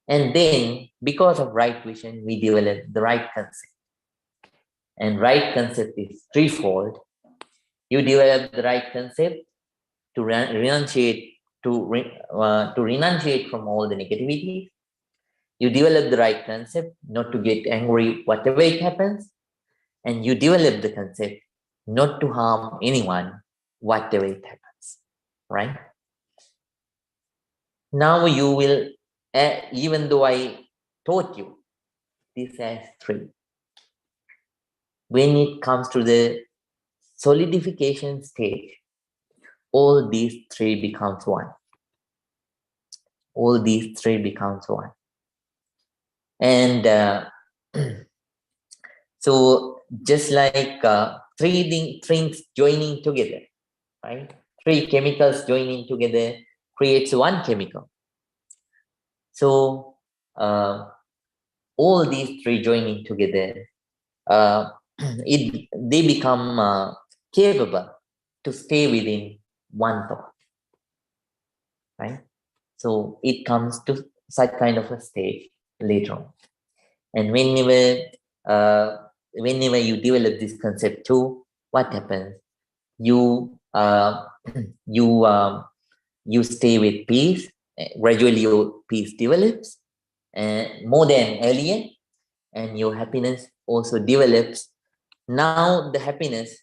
And then because of right vision, we develop the right concept. And right concept is threefold. You develop the right concept to renunciate from all the negativity. You develop the right concept not to get angry whatever it happens, and you develop the concept not to harm anyone whatever it happens, right? Now you will, even though I taught you this as three, when it comes to the solidification stage, all these three becomes one. All these three becomes one. And so just like three things joining together, right? Three chemicals joining together creates one chemical. So all these three joining together, they become capable to stay within one thought, right? So it comes to such kind of a stage later on. And whenever you develop this concept too, what happens? You you stay with peace. Gradually, your peace develops more than earlier, and your happiness also develops. Now the happiness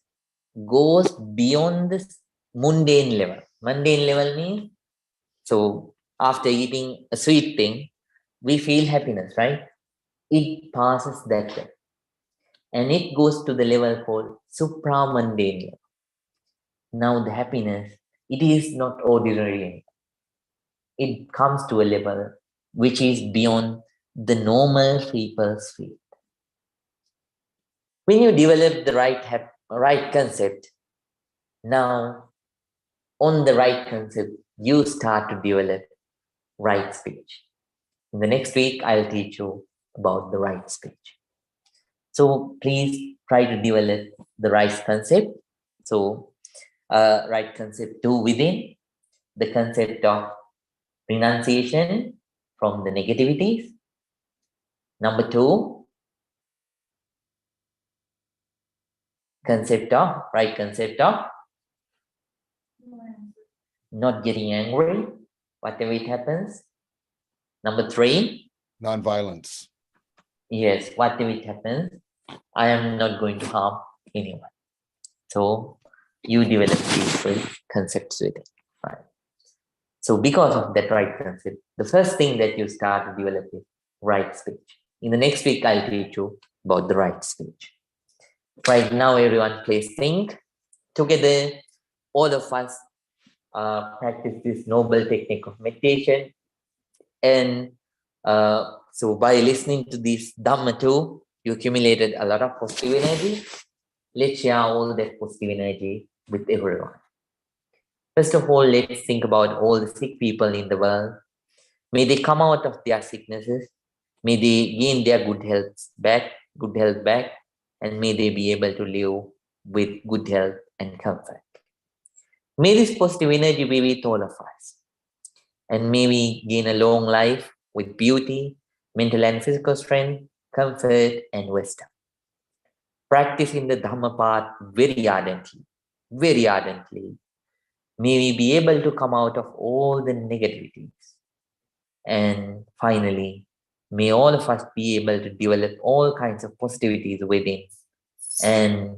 goes beyond this mundane level. Mundane level means, so after eating a sweet thing, we feel happiness, right? It passes that way. And it goes to the level called supramundane level. Now the happiness, it is not ordinary. It comes to a level which is beyond the normal people's field. When you develop the right concept, now on the right concept, you start to develop right speech. In the next week, I'll teach you about the right speech. So please try to develop the right concept. So right concept 2 within the concept of renunciation from the negativities. Number 2, right concept of not getting angry, whatever it happens. Number 3, non-violence. yes, whatever it happens, I am not going to harm anyone. So you develop peaceful concepts with it, right? So because of that right concept, the first thing that you start to develop is right speech. In the next week, I'll teach you about the right speech. Right now, everyone, please think together. All of us practice this noble technique of meditation. And so by listening to this Dhamma too, you accumulated a lot of positive energy. Let's share all that positive energy with everyone. First of all, let's think about all the sick people in the world. May they come out of their sicknesses. May they gain their good health back, and may they be able to live with good health and comfort. May this positive energy be with all of us. And may we gain a long life with beauty, mental and physical strength, comfort, and wisdom. Practicing the Dhamma path very ardently. May we be able to come out of all the negativities. And finally, may all of us be able to develop all kinds of positivities within. And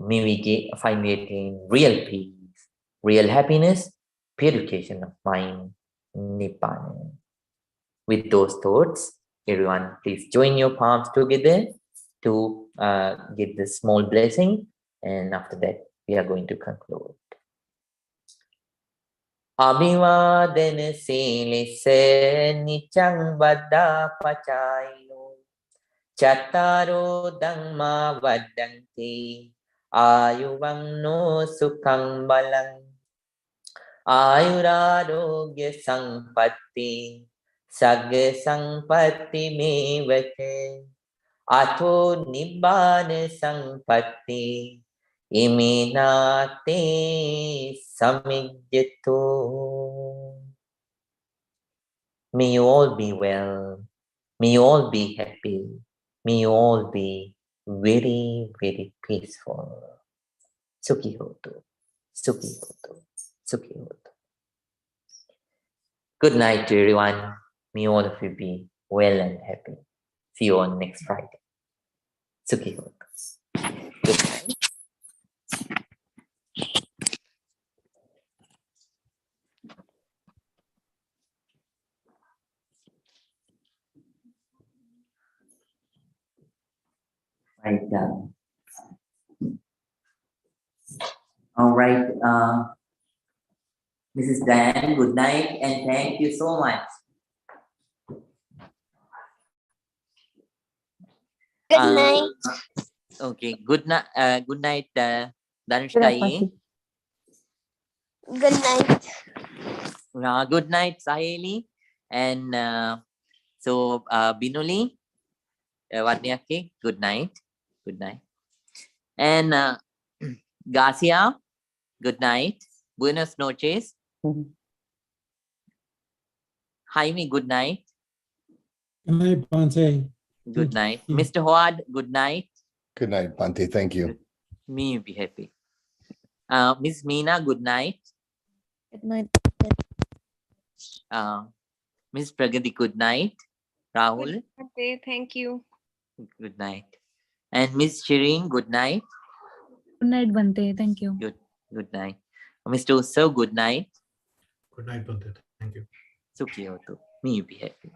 may we finally attain real peace, real happiness, purification of mind, Nibbana. With those thoughts, everyone, please join your palms together to get this small blessing. And after that, we are going to conclude. Abhivadana silisse niccang vada pacayo chattaro dhamma vadanti ayuvang no sukhang balang ayurarogya sampatti sagga sampatti mevate ato nibbana sampatti iminate samijjato. May you all be well. May you all be happy. May you all be very, very peaceful. Sukhi hotu. Sukhi hotu. Sukhi hotu. Good night to everyone. May all of you be well and happy. See you on next Friday. Sukhi hotu. Good night. Right. All right. Mrs. Diane, good night and thank you so much. Good night. Okay. Good night. Good night, Danushka. Good night. Good night, Saheli. And so Binuli, Vatniaki, good night. Good night. And Garcia, good night. Buenas noches. Jaime, good night. Good night, Bante. Good night. Mr. Howard, good night. Good night, Bhante. Thank you. May you be happy. Miss Meena, good night. Good night. Miss Pragati, good night. Rahul, Okay, thank you. good night. And Miss Shireen, good night. Good night, Bante. Thank you. Good night. Mr. Usav, good night. Good night, Bhante. Thank you. Sukhi hotu. May you be happy.